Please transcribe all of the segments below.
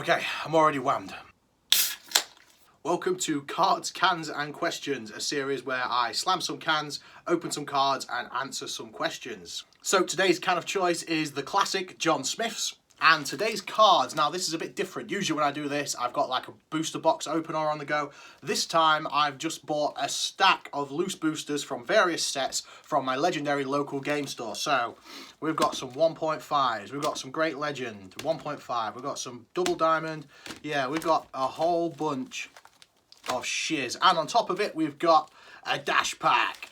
Okay, I'm already whammed. Welcome to Cards, Cans and Questions, a series where I slam some cans, open some cards and answer some questions. So today's can of choice is the classic John Smith's. And today's cards, now this is a bit different. Usually when I do this, I've got like a booster box opener on the go. This time I've just bought a stack of loose boosters from various sets from my legendary local game store. So we've got some 1.5s, we've got some Great Legend, 1.5, we've got some Double Diamond. Yeah, we've got a whole bunch of shiz. And on top of it, we've got a dash pack.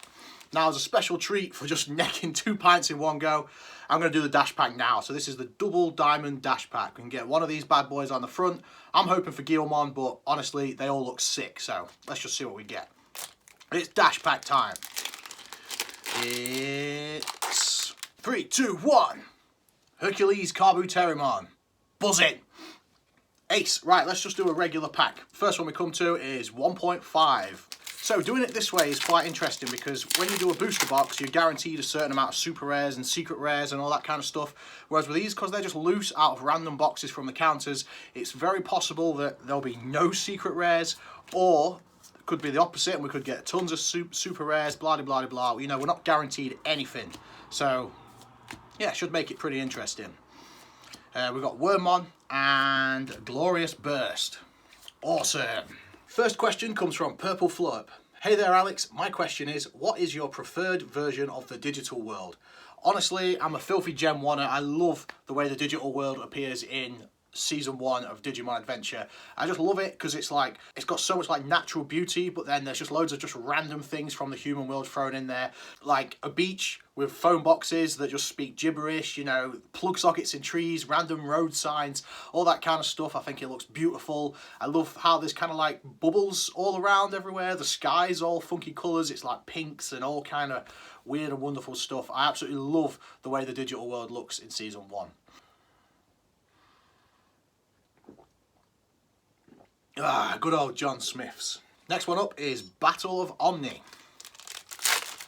Now, as a special treat for just necking 2 pints in one go, I'm going to do the dash pack now. So this is the Double Diamond dash pack. We can get one of these bad boys on the front. I'm hoping for Digimon, but honestly, they all look sick. So let's just see what we get. It's dash pack time. It's 3, 2, 1. Hercules Kabuterimon. Buzz in. Ace. Right, let's just do a regular pack. First one we come to is 1.5. So doing it this way is quite interesting because when you do a booster box, you're guaranteed a certain amount of super rares and secret rares and all that kind of stuff. Whereas with these, because they're just loose out of random boxes from the counters, it's very possible that there'll be no secret rares, or it could be the opposite and we could get tons of super rares, blah, blah, blah, blah. You know, we're not guaranteed anything. So, yeah, it should make it pretty interesting. We've got Wormmon and Glorious Burst. Awesome. First question comes from Purple Flurp. Hey there, Alex. My question is, what is your preferred version of the digital world? Honestly, I'm a filthy Gen 1er. I love the way the digital world appears in Season 1 of Digimon Adventure. I just love it because it's like, it's got so much like natural beauty, but then there's just loads of just random things from the human world thrown in there. Like a beach with phone boxes that just speak gibberish, you know, plug sockets in trees, random road signs, all that kind of stuff. I think it looks beautiful. I love how there's kind of like bubbles all around everywhere. The sky's all funky colours. It's like pinks and all kind of weird and wonderful stuff. I absolutely love the way the digital world looks in Season 1. Ah, good old John Smith's. Next one up is Battle of Omni.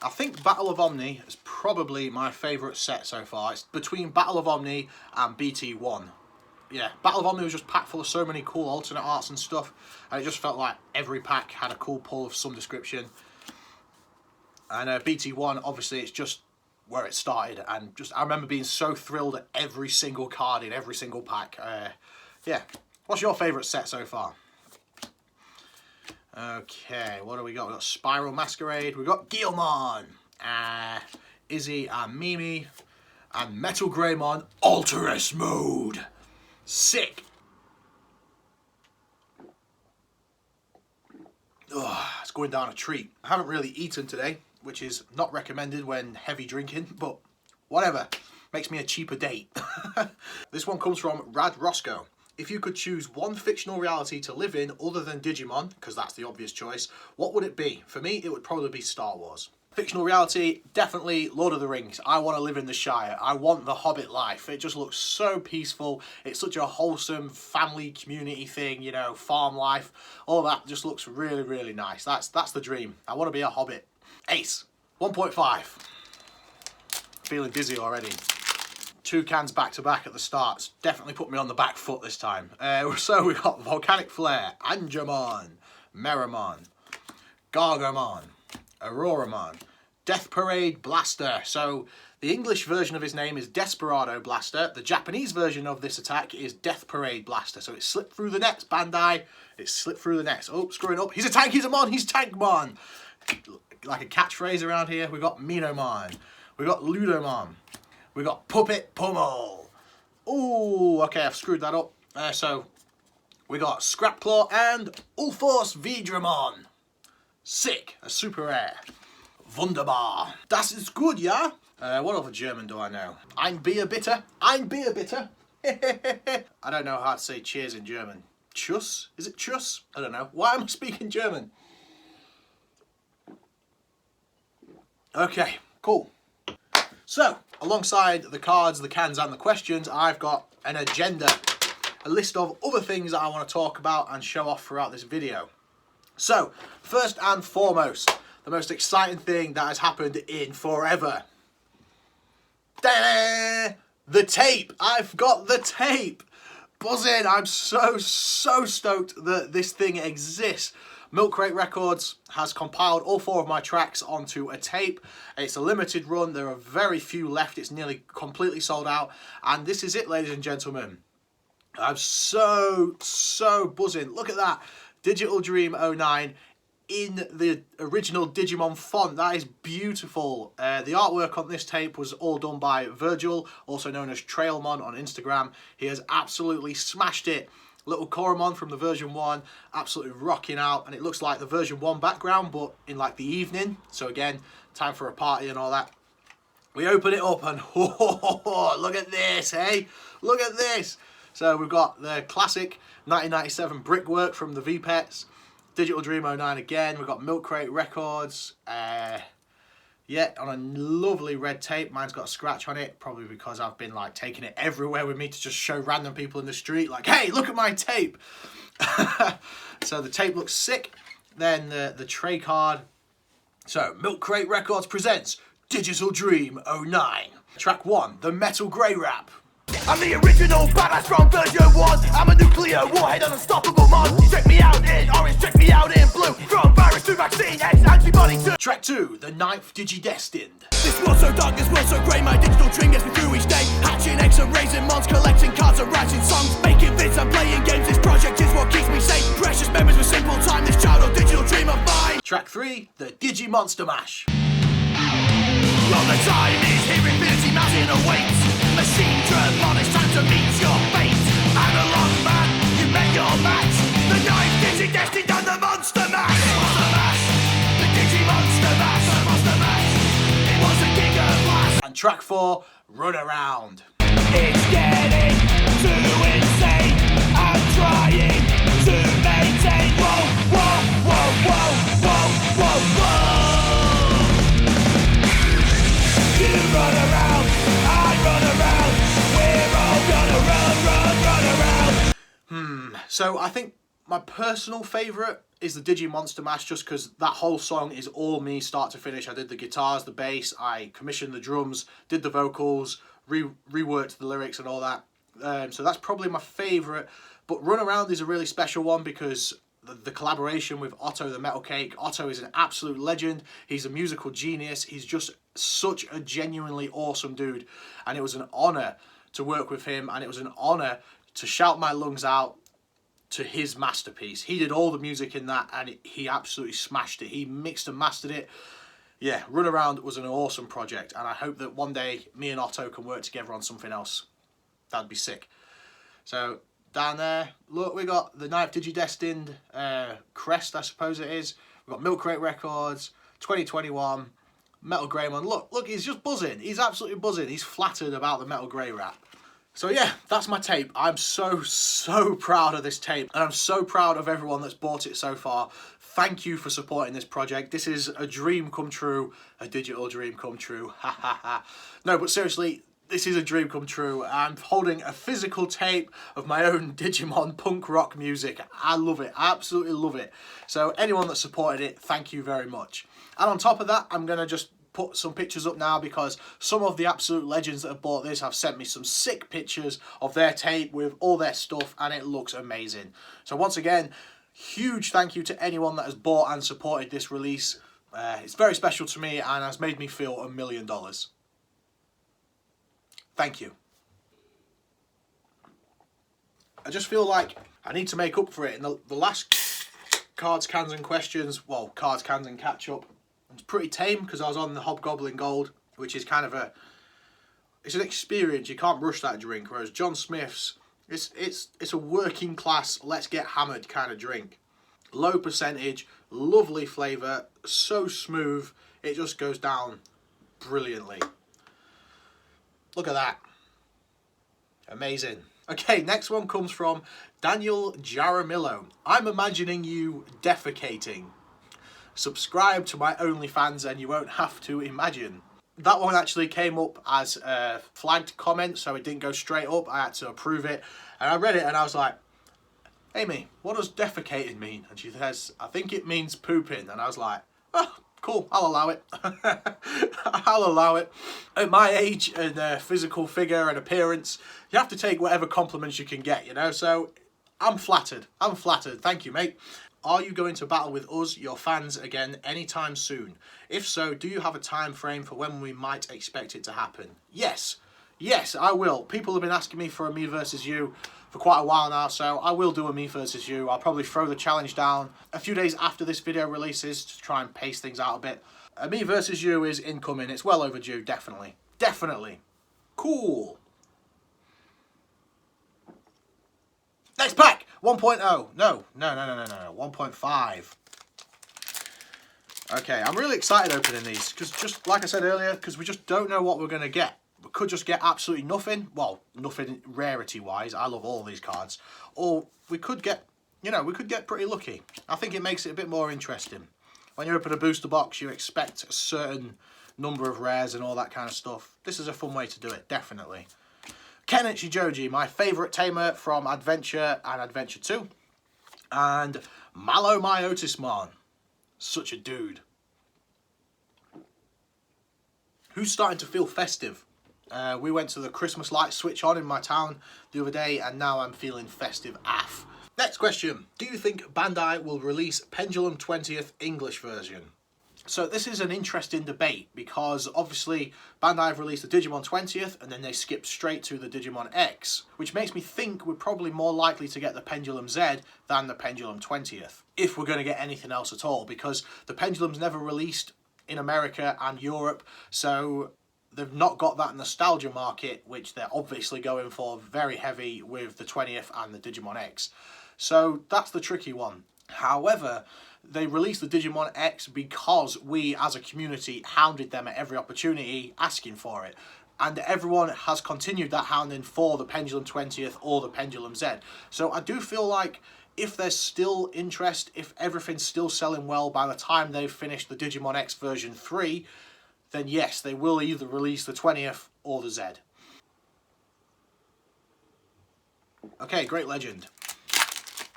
I think Battle of Omni is probably my favourite set so far. It's between Battle of Omni and BT1. Yeah, Battle of Omni was just packed full of so many cool alternate arts and stuff, and it just felt like every pack had a cool pull of some description. And BT1, obviously, it's just where it started, and just I remember being so thrilled at every single card in every single pack. Yeah, what's your favourite set so far? Okay, what do we got? We've got Spiral Masquerade, we've got Guilmon, Izzy and Mimi, and Metal Greymon Alterous Mode. Sick. Oh, it's going down a treat. I haven't really eaten today, which is not recommended when heavy drinking, but whatever. Makes me a cheaper date. This one comes from Rad Roscoe. If you could choose one fictional reality to live in other than Digimon, because that's the obvious choice, what would it be? For me, it would probably be Star Wars. Fictional reality, definitely Lord of the Rings. I want to live in the Shire. I want the Hobbit life. It just looks so peaceful. It's such a wholesome family community thing, you know, farm life. All that just looks really, really nice. That's the dream. I want to be a Hobbit. Ace, 1.5. Feeling dizzy already. 2 cans back to back at the start. It's definitely put me on the back foot this time. So we've got Volcanic Flare, Angemon, Meramon, Gargomon, Auroramon, Death Parade Blaster. So the English version of his name is Desperado Blaster. The Japanese version of this attack is Death Parade Blaster. So it slipped through the nets, Bandai. It slipped through the nets. Oh, screwing up. He's a tank, he's a mon, he's Tankmon. Like a catchphrase around here. We've got Minomon. We've got Ludomon. We got Puppet Pummel. Ooh, okay, I've screwed that up. So we got Scrap Claw and Ulforce Vidramon. Sick, a super rare. Wunderbar. Das ist gut, ja? What other German do I know? Ein Bier bitte. Ein Bier bitte. I don't know how to say cheers in German. Tschüss? Is it tschüss? I don't know. Why am I speaking German? Okay, cool. So, alongside the cards, the cans and the questions, I've got an agenda, a list of other things that I want to talk about and show off throughout this video. So, first and foremost, the most exciting thing that has happened in forever. Ta-da! The tape! I've got the tape! buzzing. I'm so stoked that this thing exists. Milk Crate Records has compiled all 4 of my tracks onto a tape. It's a limited run. There are very few left. It's nearly completely sold out. And this is it, ladies and gentlemen. I'm so buzzing. Look at that. Digital Dream 09 in the original Digimon font. That is beautiful. The artwork on this tape was all done by Virgil, also known as Trailmon on Instagram. He has absolutely smashed it. Little Koromon from the version 1, absolutely rocking out, and it looks like the version 1 background, but in like the evening. So again, time for a party and all that. We open it up and look at this, hey? Look at this. So we've got the classic 1997 brickwork from the V-Pets, Digital Dream 09 again. We've got Milk Crate Records, yeah, on a lovely red tape. Mine's got a scratch on it, probably because I've been like taking it everywhere with me to just show random people in the street, like, hey, look at my tape. So the tape looks sick. Then the tray card. So Milk Crate Records presents Digital Dream 09. Track 1, the Metal Grey Rap. I'm the original badass from version 1. I'm a nuclear warhead, an unstoppable mod. Check me out in orange, check me out in blue. From virus to vaccine, X antibody to... Track 2, the 9th Digi-Destined. This world so dark, this world so grey. My digital dream gets me through each day. Hatching eggs and raising mons, collecting cards and writing songs. Making vids and playing games, this project is what keeps me safe. Precious memories with simple time, this childhood digital dream of mine. Track 3, the Digi-Monster Mash. Well, the time is here, Infinity Mountain awaits. Machine Dramon, it's time to meet your fate. Analog man, you met your match. The 9th Digi-Destined and the Monster Mash. Monster Mash, the Digi-Monster Mash. The Monster Mash, it was a giga blast. And track 4, Run Around. It's getting too insane. I'm trying to maintain. Whoa, whoa, whoa, whoa, whoa, whoa, whoa. You run around, I run around, we're all gonna run around. So I think my personal favourite is the Digi-Monster Mash, just because that whole song is all me start to finish. I did the guitars, the bass, I commissioned the drums, did the vocals, reworked the lyrics and all that. So that's probably my favourite. But Run Around is a really special one because the collaboration with Otto the Metal Cake. Otto is an absolute legend. He's a musical genius. He's just such a genuinely awesome dude. And it was an honour to work with him, and it was an honour to shout my lungs out to his masterpiece. He did all the music in that, and he absolutely smashed it. He mixed and mastered it. Yeah, Run Around was an awesome project, and I hope that one day me and Otto can work together on something else. That'd be sick. So down there, look, we got the 9th Digi-Destined crest, I suppose it is. We've got Milk Crate Records, 2021, Metal Greymon. Look, he's just buzzing. He's absolutely buzzing. He's flattered about the Metal Grey rap. So yeah, that's my tape. I'm so proud of this tape, and I'm so proud of everyone that's bought it so far. Thank you for supporting this project. This is a dream come true, a digital dream come true. Ha ha ha. No, but seriously, this is a dream come true. I'm holding a physical tape of my own Digimon punk rock music. I love it. I absolutely love it. So anyone that supported it, thank you very much. And on top of that, I'm going to just put some pictures up now, because some of the absolute legends that have bought this have sent me some sick pictures of their tape with all their stuff, and it looks amazing. So once again, huge thank you to anyone that has bought and supported this release. It's very special to me and has made me feel $1 million. Thank you. I just feel like I need to make up for it. In the last cards, cans and questions, well, cards, cans and catch up, it's pretty tame because I was on the Hobgoblin Gold, which is kind of it's an experience. You can't rush that drink. Whereas John Smith's, it's a working class, let's get hammered kind of drink. Low percentage, lovely flavour, so smooth, it just goes down brilliantly. Look at that. Amazing. Okay, next one comes from Daniel Jaramillo. I'm imagining you defecating. Subscribe to my OnlyFans and you won't have to imagine. That one actually came up as a flagged comment, so it didn't go straight up. I had to approve it. And I read it and I was like, Amy, what does defecating mean? And she says, I think it means pooping. And I was like, oh, Cool, I'll allow it. I'll allow it. At my age and physical figure and appearance, you have to take whatever compliments you can get, you know? So I'm flattered. I'm flattered. Thank you, mate. Are you going to battle with us, your fans, again anytime soon? If so, do you have a time frame for when we might expect it to happen? Yes. Yes, I will. People have been asking me for a me versus you for quite a while now, so I will do a me versus you. I'll probably throw the challenge down a few days after this video releases to try and pace things out a bit. A me versus you is incoming. It's well overdue, definitely. Definitely. Cool. Next pack! 1.0. No. 1.5. Okay, I'm really excited opening these, because just like I said earlier, because we just don't know what we're going to get. We could just get absolutely nothing. Well, nothing rarity-wise. I love all these cards. Or we could get, you know, we could get pretty lucky. I think it makes it a bit more interesting. When you open a booster box, you expect a certain number of rares and all that kind of stuff. This is a fun way to do it, definitely. Kenichi Joji, my favourite tamer from Adventure and Adventure 2. And Malo Myotismon. Such a dude. Who's starting to feel festive? We went to the Christmas lights switch on in my town the other day, and now I'm feeling festive AF. Next question. Do you think Bandai will release Pendulum 20th English version? So this is an interesting debate, because obviously Bandai have released the Digimon 20th and then they skipped straight to the Digimon X, which makes me think we're probably more likely to get the Pendulum Z than the Pendulum 20th, if we're going to get anything else at all, because the Pendulum's never released in America and Europe, so they've not got that nostalgia market, which they're obviously going for very heavy with the 20th and the Digimon X. So that's the tricky one. However, they released the Digimon X because we as a community hounded them at every opportunity asking for it. And everyone has continued that hounding for the Pendulum 20th or the Pendulum Z. So I do feel like if there's still interest, if everything's still selling well by the time they've finished the Digimon X version 3, then yes, they will either release the 20th or the Z. Okay, Great Legend.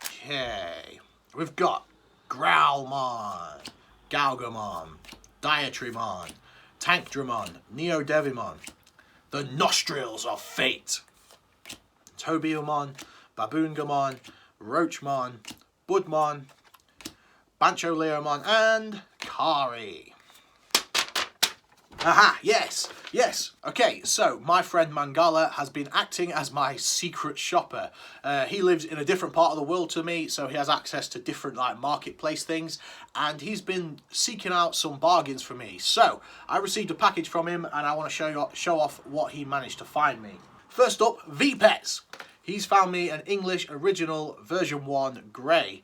Okay, we've got Growlmon, Galgamon, Diatrimon, Tankdramon, Neodevimon, the Nostrils of Fate, Tobiumon, Baboongamon, Roachmon, Budmon, Bancho-Leomon, and Kari. Aha, yes, yes. Okay, so my friend Mangala has been acting as my secret shopper. He lives in a different part of the world to me, so he has access to different like marketplace things, and he's been seeking out some bargains for me. So I received a package from him, and I want to show off what he managed to find me. First up, V-Pets. He's found me an English original version 1 grey.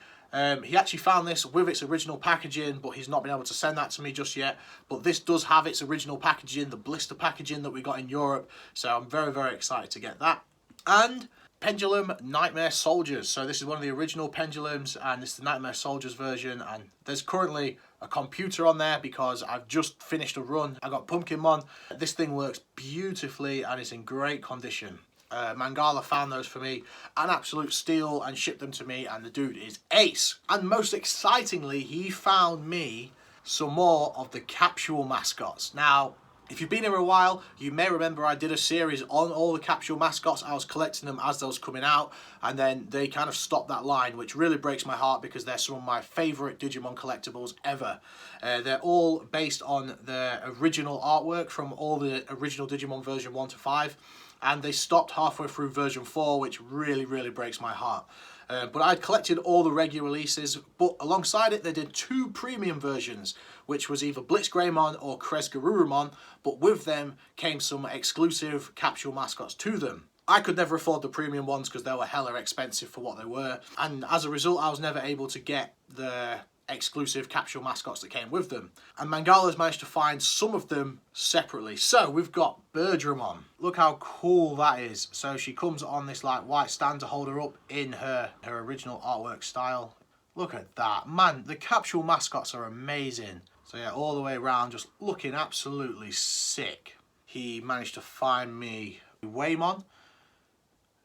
He actually found this with its original packaging, but he's not been able to send that to me just yet. But this does have its original packaging, the blister packaging that we got in Europe. So I'm very, very excited to get that. And Pendulum Nightmare Soldiers. So this is one of the original Pendulums, and this is the Nightmare Soldiers version. And there's currently a computer on there because I've just finished a run. I got Pumpkinmon. This thing works beautifully and it's in great condition. Mangala found those for me, an absolute steal, and shipped them to me, and the dude is ace. And most excitingly, he found me some more of the capsule mascots. Now, if you've been here a while, you may remember I did a series on all the capsule mascots. I was collecting them as those coming out, and then they kind of stopped that line, which really breaks my heart because they're some of my favourite Digimon collectibles ever. They're all based on the original artwork from all the original Digimon version 1 to 5. And they stopped halfway through version 4, which really, really breaks my heart. But I'd collected all the regular releases, but alongside it they did 2 premium versions, which was either Blitzgreymon or Kresgarurumon, but with them came some exclusive capsule mascots to them. I could never afford the premium ones because they were hella expensive for what they were, and as a result I was never able to get the exclusive capsule mascots that came with them. And Mangala's managed to find some of them separately. So we've got Birdramon. Look how cool that is. So she comes on this like white stand to hold her up in her original artwork style. Look at that. Man, the capsule mascots are amazing. So yeah, all the way around, just looking absolutely sick. He managed to find me Waymon.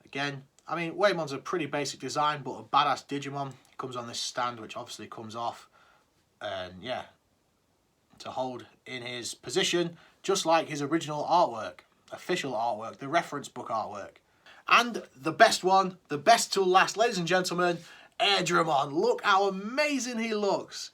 Again, I mean, Waymon's a pretty basic design, but a badass Digimon. Comes on this stand, which obviously comes off, and yeah, to hold in his position, just like his original artwork, official artwork, the reference book artwork. And the best one, the best till last, ladies and gentlemen, Airdramon. Look how amazing he looks.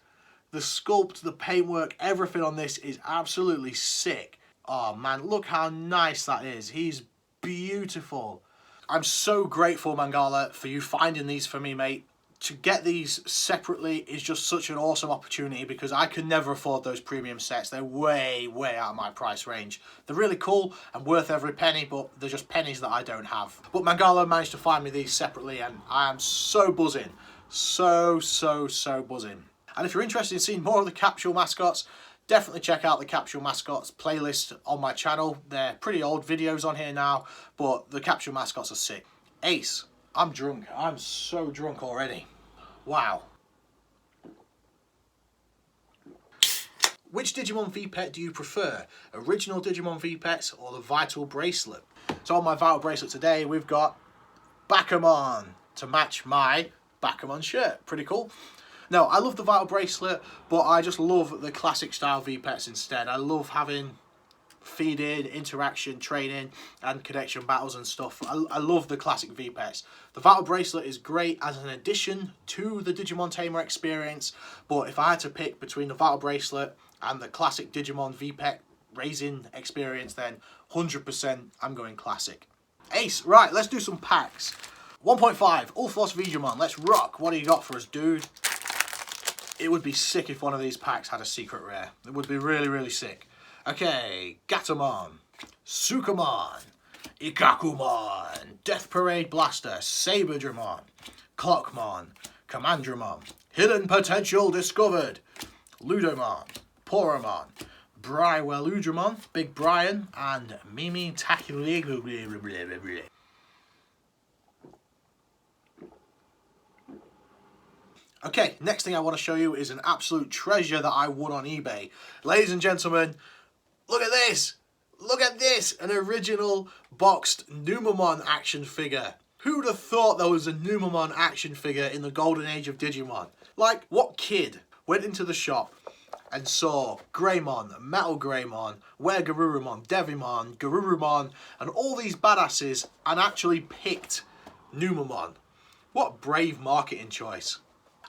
The sculpt, the paintwork, everything on this is absolutely sick. Oh man, look how nice that is. He's beautiful. I'm so grateful, Mangala, for you finding these for me, mate. To get these separately is just such an awesome opportunity because I could never afford those premium sets. They're way, way out of my price range. They're really cool and worth every penny, but they're just pennies that I don't have. But Mangala managed to find me these separately and I am so buzzing. So buzzing. And if you're interested in seeing more of the capsule mascots, definitely check out the capsule mascots playlist on my channel. They're pretty old videos on here now, but the capsule mascots are sick. Ace. I'm drunk. I'm so drunk already. Wow. Which Digimon V-Pet do you prefer? Original Digimon V-Pets or the Vital Bracelet? So on my Vital Bracelet today, we've got Bakumon to match my Bakumon shirt. Pretty cool. No, I love the Vital Bracelet, but I just love the classic style V-Pets instead. I love having feed-in, interaction, training, and connection battles and stuff. I love the classic V-Pets. The Vital Bracelet is great as an addition to the Digimon Tamer experience, but if I had to pick between the Vital Bracelet and the classic Digimon V-Pet raising experience, then 100% I'm going classic. Ace, right, let's do some packs. 1.5, Ulforce Vegemon, let's rock. What do you got for us, dude? It would be sick if one of these packs had a secret rare. It would be really, really sick. Okay, Gatomon, Sukamon, Ikakumon, Death Parade Blaster, Saberdramon, Clockmon, Commandramon, Hidden Potential Discovered, Ludomon, Poromon, Brywelludramon, Big Brian, and Mimi Takulig. Okay, next thing I want to show you is an absolute treasure that I won on eBay. Ladies and gentlemen, look at this! Look at this! An original boxed Numamon action figure. Who'd have thought there was a Numamon action figure in the golden age of Digimon? Like, what kid went into the shop and saw Greymon, Metal Greymon, Weregarurumon, Devimon, Garurumon, and all these badasses and actually picked Numamon? What brave marketing choice.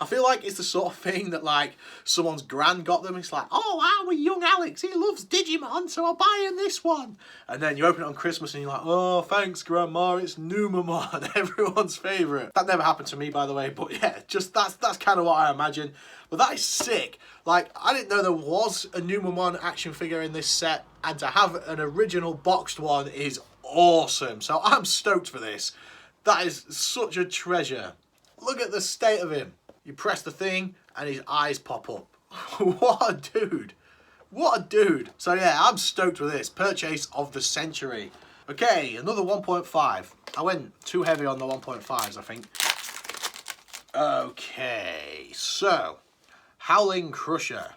I feel like it's the sort of thing that like someone's gran got them. It's like, oh, our young Alex, he loves Digimon, so I'll buy him this one. And then you open it on Christmas and you're like, oh, thanks, Grandma, it's Numamon, everyone's favourite. That never happened to me, by the way, but yeah, just that's kind of what I imagine. But that is sick. Like, I didn't know there was a Numamon action figure in this set, and to have an original boxed one is awesome. So I'm stoked for this. That is such a treasure. Look at the state of him. You press the thing and his eyes pop up. What a dude. What a dude. So yeah, I'm stoked with this. Purchase of the century. Okay, another 1.5. I went too heavy on the 1.5s, I think. Okay, so Howling Crusher,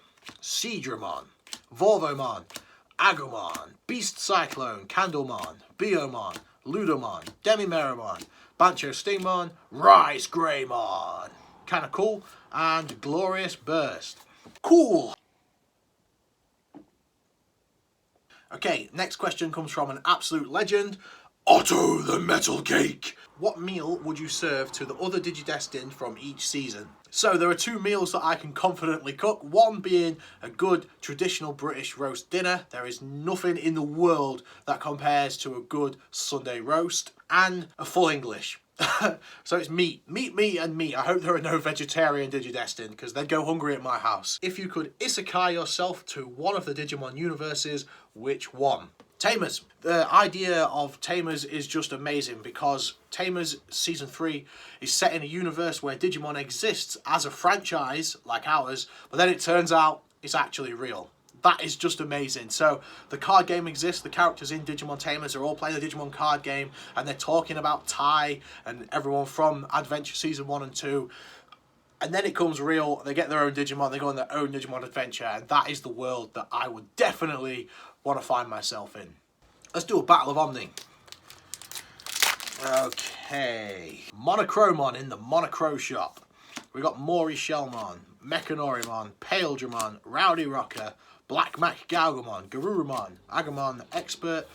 Seadramon, Vorvomon, Agumon, Beast Cyclone, Candlemon, Biomon, Ludomon, Demimeramon, Bancho Stingmon, Rise Greymon. Kind of cool. And Glorious Burst. Cool. Okay, next question comes from an absolute legend, Otto the Metal Cake. What meal would you serve to the other Digidestined from each season? So there are two meals that I can confidently cook, one being a good traditional British roast dinner. There is nothing in the world that compares to a good Sunday roast, and a full English. So it's meat, and meat. I hope there are no vegetarian Digidestined because they'd go hungry at my house. If you could isekai yourself to one of the Digimon universes, which one? Tamers. The idea of Tamers is just amazing because Tamers Season 3 is set in a universe where Digimon exists as a franchise like ours, but then it turns out it's actually real. That is just amazing. So the card game exists, the characters in Digimon Tamers are all playing the Digimon card game, and they're talking about Tai and everyone from Adventure Season 1 and 2. And then it comes real, they get their own Digimon, they go on their own Digimon adventure, and that is the world that I would definitely want to find myself in. Let's do a Battle of Omni. Okay. Monochromon in the Monocro shop. We got Mori Shellmon, Mechanorimon, Pale Dramon, Rowdy Rocker, Black Mac Galgamon, Garurumon, Agumon, Expert,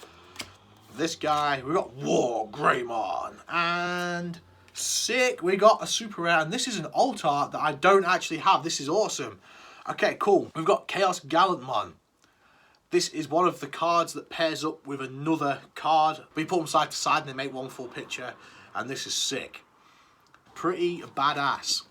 this guy, we got War Greymon, and sick, we got a super rare, and this is an alt art that I don't actually have. This is awesome. Okay, cool. We've got Chaos Gallantmon. This is one of the cards that pairs up with another card. We put them side to side and they make one full picture, and this is sick. Pretty badass.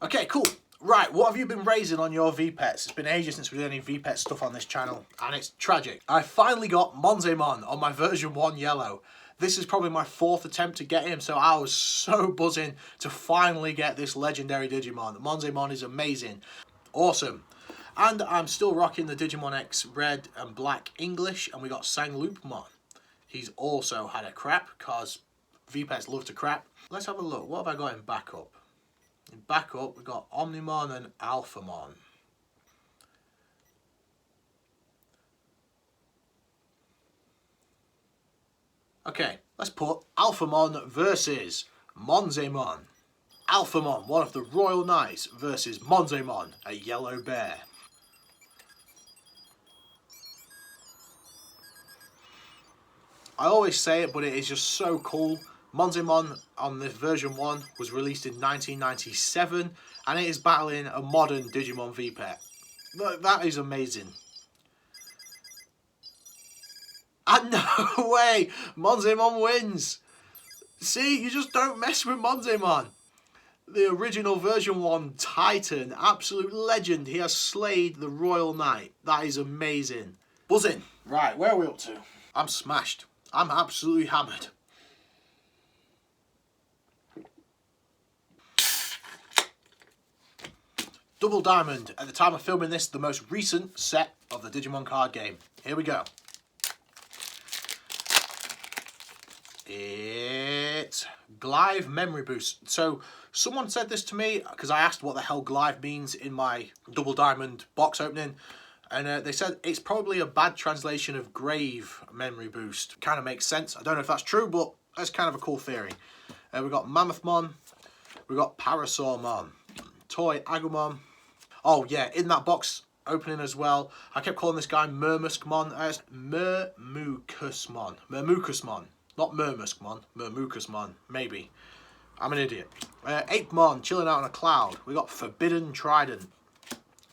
Okay, cool. Right, what have you been raising on your VPETs? It's been ages since we did any VPET stuff on this channel, and it's tragic. I finally got Monzemon on my version 1 yellow. This is probably my 4th attempt to get him, so I was so buzzing to finally get this legendary Digimon. Monzemon is amazing. Awesome. And I'm still rocking the Digimon X Red and Black English, and we got Sangloopmon. He's also had a crap, because VPETs love to crap. Let's have a look. What have I got in backup? In backup, we've got Omnimon and Alphamon. Okay, let's put Alphamon versus Monzemon. Alphamon, one of the Royal Knights, versus Monzemon, a yellow bear. I always say it, but it is just so cool. Monzemon on the version 1 was released in 1997, and it is battling a modern Digimon VPET. That is amazing. And no way! Monzemon wins! See, you just don't mess with Monzemon. The original version 1 Titan, absolute legend. He has slayed the Royal Knight. That is amazing. Buzzing. Right, where are we up to? I'm smashed. I'm absolutely hammered. Double Diamond, at the time of filming this, the most recent set of the Digimon card game. Here we go. It's Glyve Memory Boost. So someone said this to me because I asked what the hell Glyve means in my Double Diamond box opening, and they said it's probably a bad translation of Grave Memory Boost. Kind of makes sense. I don't know if that's true, but that's kind of a cool theory. We've got Mammothmon, we've got Parasaurmon, Toy Agumon. Oh yeah, in that box opening as well, I kept calling this guy Murmuskmon as Murmukusmon. Murmukusmon. Not Murmuskmon, Murmukusmon, maybe. I'm an idiot. Apemon, chilling out on a cloud. We got Forbidden Trident.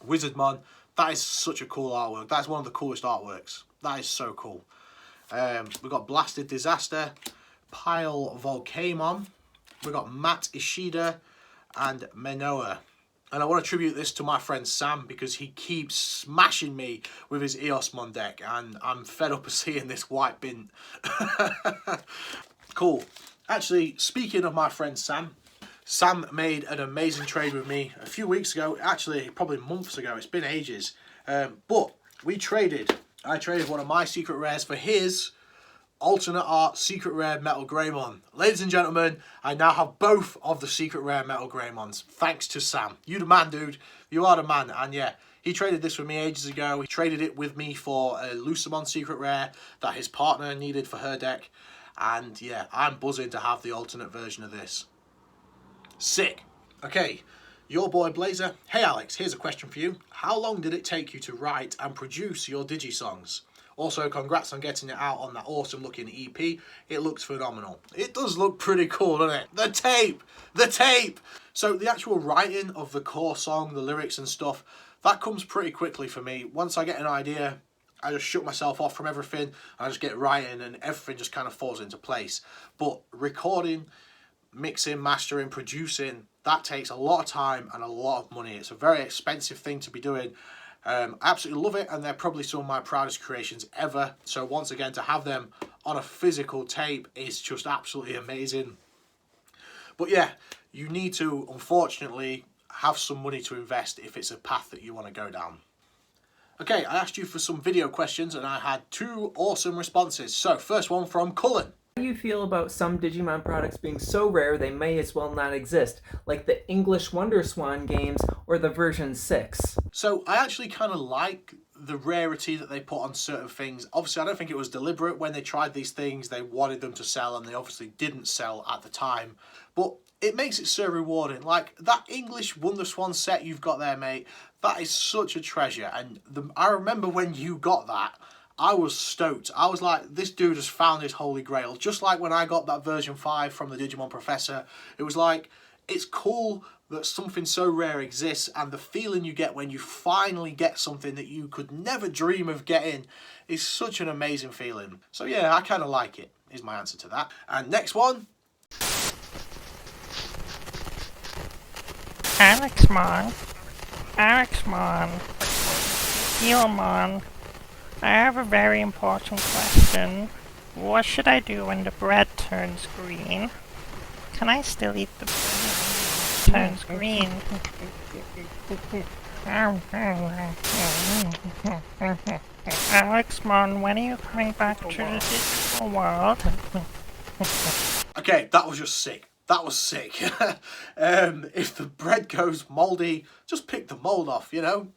Wizardmon, that is such a cool artwork. That's one of the coolest artworks. That is so cool. We got Blasted Disaster, Pile Volcamon. We got Matt Ishida and Menoa. And I want to attribute this to my friend Sam because he keeps smashing me with his Eosmon deck, and I'm fed up of seeing this white bin. Cool. Actually, speaking of my friend Sam, Sam made an amazing trade with me a few weeks ago. Actually, probably months ago. It's been ages. But we traded. I traded one of my secret rares for his alternate art secret rare Metal Greymon. Ladies and gentlemen, I now have both of the secret rare Metal Greymons, thanks to Sam. You the man, dude. You are the man. And yeah, he traded this with me ages ago. He traded it with me for a Lucemon secret rare that his partner needed for her deck. And yeah, I'm buzzing to have the alternate version of this. Sick. Okay, your boy Blazer. Hey Alex, here's a question for you. How long did it take you to write and produce your Digi songs? Also, congrats on getting it out on that awesome looking EP. It looks phenomenal. It does look pretty cool, doesn't it? The tape! The tape! So the actual writing of the core song, the lyrics and stuff, that comes pretty quickly for me. Once I get an idea, I just shut myself off from everything. I just get writing and everything just kind of falls into place. But recording, mixing, mastering, producing, that takes a lot of time and a lot of money. It's a very expensive thing to be doing. I absolutely love it, and they're probably some of my proudest creations ever. So once again, to have them on a physical tape is just absolutely amazing. But yeah, you need to, unfortunately, have some money to invest if it's a path that you want to go down. Okay, I asked you for some video questions and I had 2 awesome responses. So first one from Cullen. How do you feel about some Digimon products being so rare they may as well not exist, like the English Wonder Swan games or the version 6? So I actually kind of like the rarity that they put on certain things. Obviously, I don't think it was deliberate when they tried these things. They wanted them to sell, and they obviously didn't sell at the time. But it makes it so rewarding. Like, that English Wonder Swan set you've got there, mate, that is such a treasure. And I remember when you got that, I was stoked. I was like, this dude has found his holy grail. Just like when I got that version 5 from the Digimon Professor. It was like, it's cool that something so rare exists, and the feeling you get when you finally get something that you could never dream of getting is such an amazing feeling. So yeah, I kind of like it, is my answer to that. And next one. Alexmon, Gilmon, I have a very important question. What should I do when the bread turns green? Can I still eat the bread when it turns green? Alexmon, when are you coming back to the digital world? Okay, that was just sick. That was sick. If the bread goes mouldy, just pick the mould off, you know?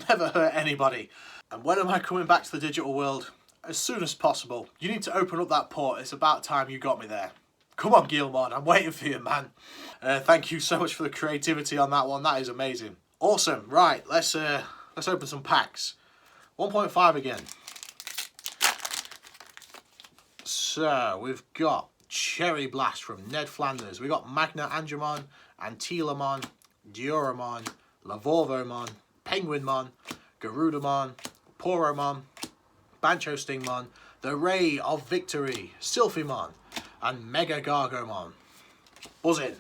Never hurt anybody. And when am I coming back to the digital world? As soon as possible. You need to open up that port. It's about time you got me there. Come on, Gilmon, I'm waiting for you, man. Thank you so much for the creativity on that one. That is amazing. Awesome. Right, let's open some packs. 1.5 again. So, we've got Cherry Blast from Ned Flanders. We got Magna Angemon, Antilamon, Dioromon, Lavorvomon, Penguinmon, Garudamon, Poromon, Bancho Stingmon, the Ray of Victory, Sylphimon, and Mega Gargomon. Buzz in.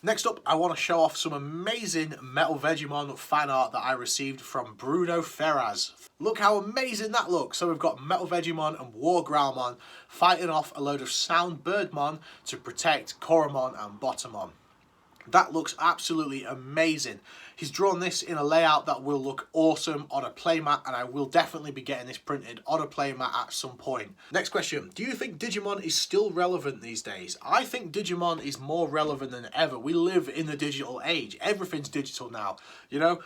Next up, I want to show off some amazing Metal Vegemon fan art that I received from Bruno Ferraz. Look how amazing that looks. So we've got Metal Vegemon and War Growlmon fighting off a load of Sound Birdmon to protect Koromon and Bottomon. That looks absolutely amazing. He's drawn this in a layout that will look awesome on a playmat, and I will definitely be getting this printed on a playmat at some point. Next question. Do you think Digimon is still relevant these days? I think Digimon is more relevant than ever. We live in the digital age. Everything's digital now, you know?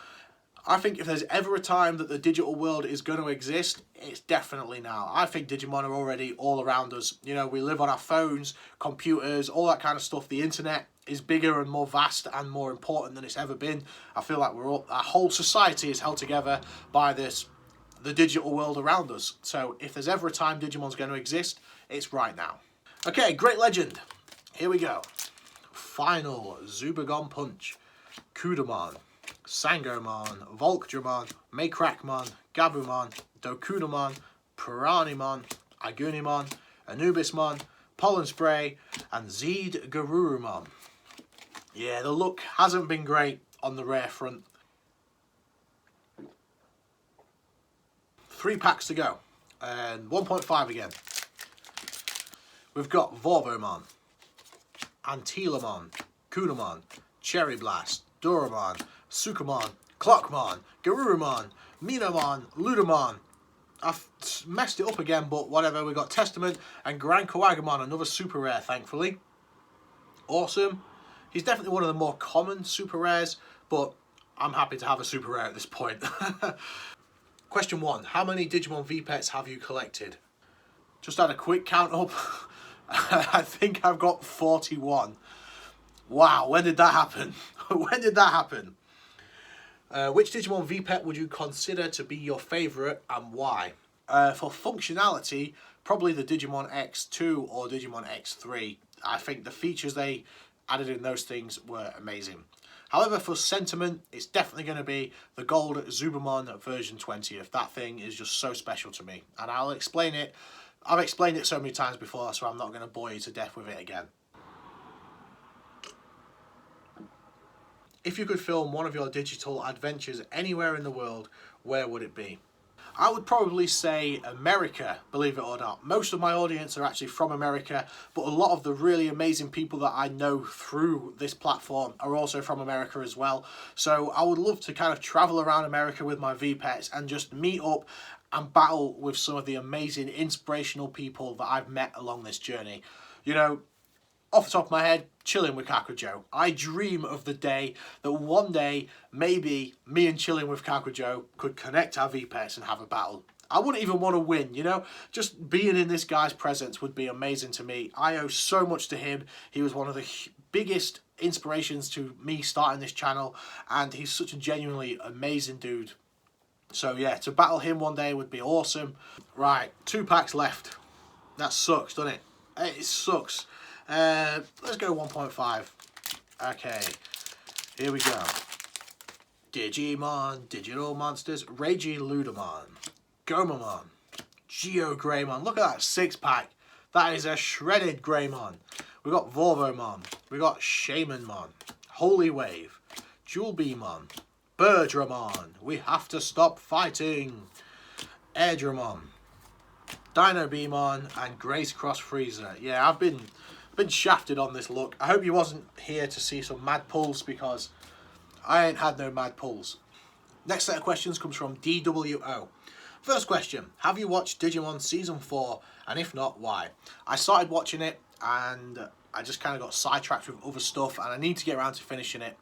I think if there's ever a time that the digital world is going to exist, it's definitely now. I think Digimon are already all around us. You know, we live on our phones, computers, all that kind of stuff. The internet is bigger and more vast and more important than it's ever been. I feel like our whole society is held together by the digital world around us. So if there's ever a time Digimon's going to exist, it's right now. Okay, Great Legend. Here we go. Final Zubagon Punch, Kudamon, Sangomon, Volkdramon, Maycrackmon, Gabumon, Dokudamon, Piranimon, Agunimon, Anubismon, Pollen Spray, and Zed Garurumon. Yeah, the look hasn't been great on the rare front. 3 packs to go, and 1.5 again. We've got Vorvomon, Antilamon, Kunamon, Cherry Blast, Doramon, Sukamon, Clockmon, Garurumon, Minamon, Ludamon. I've messed it up again, but whatever. We got Testament and Gran Coagamon, another super rare, thankfully. Awesome. He's definitely one of the more common super rares, but I'm happy to have a super rare at this point. Question 1. How many Digimon V-Pets have you collected? Just had a quick count up. I think I've got 41. Wow, when did that happen? When did that happen? Which Digimon V-Pet would you consider to be your favourite and why? For functionality, probably the Digimon X2 or Digimon X3. I think the features they added in those things were amazing. However, for sentiment, it's definitely going to be the Gold Zubamon version 20th. That thing is just so special to me. And I'll explain it. I've explained it so many times before, so I'm not going to bore you to death with it again. If you could film one of your digital adventures anywhere in the world, where would it be? I would probably say America, believe it or not. Most of my audience are actually from America, but a lot of the really amazing people that I know through this platform are also from America as well. So I would love to kind of travel around America with my V-Pets and just meet up and battle with some of the amazing, inspirational people that I've met along this journey. You know, off the top of my head, chilling with Kakujo. I dream of the day that one day, maybe me and chilling with Kakujo could connect our V-Pets and have a battle. I wouldn't even want to win, you know? Just being in this guy's presence would be amazing to me. I owe so much to him. He was one of the biggest inspirations to me starting this channel, and he's such a genuinely amazing dude. So yeah, to battle him one day would be awesome. Right, 2 packs left. That sucks, doesn't it? It sucks. Let's go 1.5. Okay, here we go. Digimon, Digital Monsters, Raging Ludamon, Gomamon, Geo Greymon. Look at that 6-pack. That is a shredded Greymon. We got Vorvomon. We got Shamanmon, Holy Wave, Jewelbeamon, Birdramon. We have to stop fighting. Airdramon, Dino Beamon, and Grace Cross Freezer. Yeah, I've been shafted on this look. I hope you wasn't here to see some mad pulls, because I ain't had no mad pulls. Next set of questions comes from DWO. First question, have you watched Digimon Season 4? And if not, why? I started watching it and I just kind of got sidetracked with other stuff, and I need to get around to finishing it.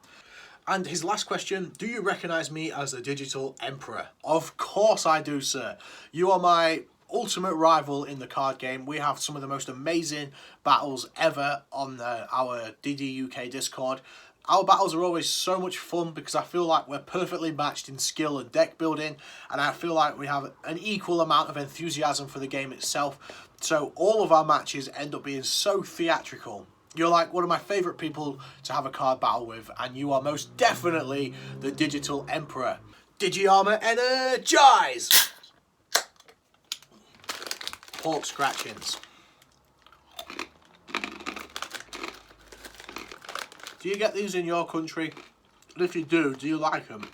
And his last question, do you recognise me as the Digital Emperor? Of course I do, sir. You are my ultimate rival in the card game. We have some of the most amazing battles ever on our DD UK Discord. Our battles are always so much fun because I feel like we're perfectly matched in skill and deck building, and I feel like we have an equal amount of enthusiasm for the game itself. So all of our matches end up being so theatrical. You're like one of my favourite people to have a card battle with, and you are most definitely the Digital Emperor. Digi-Armor energize! Pork scratchings. Do you get these in your country? And if you do you like them?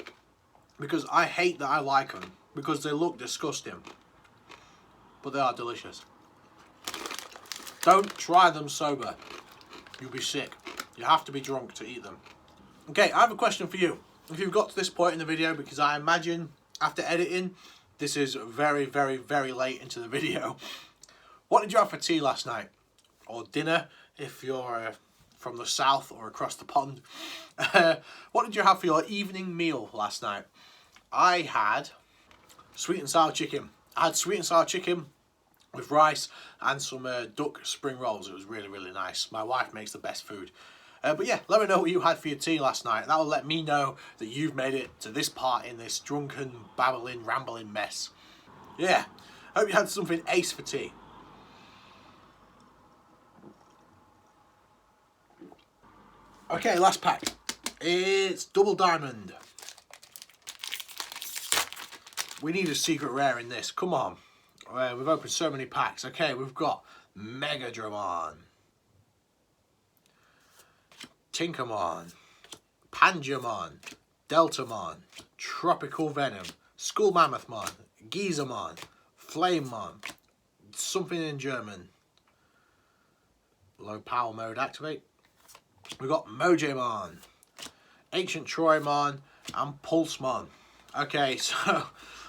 Because I hate that I like them, because they look disgusting. But they are delicious. Don't try them sober. You'll be sick. You have to be drunk to eat them. Okay, I have a question for you. If you've got to this point in the video, because I imagine after editing, this is very, very, very late into the video. What did you have for tea last night? Or dinner, if you're from the south or across the pond. What did you have for your evening meal last night? I had sweet and sour chicken. I had sweet and sour chicken with rice and some duck spring rolls. It was really, really nice. My wife makes the best food. But yeah, let me know what you had for your tea last night. That will let me know that you've made it to this part in this drunken, babbling, rambling mess. Yeah, hope you had something ace for tea. Okay, last pack. It's Double Diamond. We need a secret rare in this. Come on. We've opened so many packs. Okay, we've got Megadramon, Tinkermon, Pangemon, Deltamon, Tropical Venom, Skull Mammothmon, Gizamon, Flamemon, something in German. Low power mode activate. We've got Mojamon, Ancient Troymon, and Pulsemon. Okay, so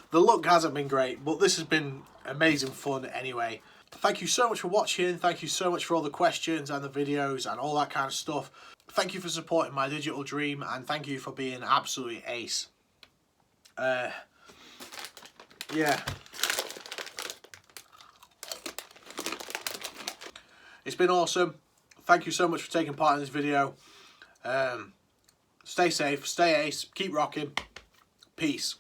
the luck hasn't been great, but this has been amazing fun anyway. Thank you so much for watching. Thank you so much for all the questions and the videos and all that kind of stuff. Thank you for supporting my digital dream, and thank you for being absolutely ace. Yeah. It's been awesome. Thank you so much for taking part in this video. Stay safe, stay ace, keep rocking. Peace.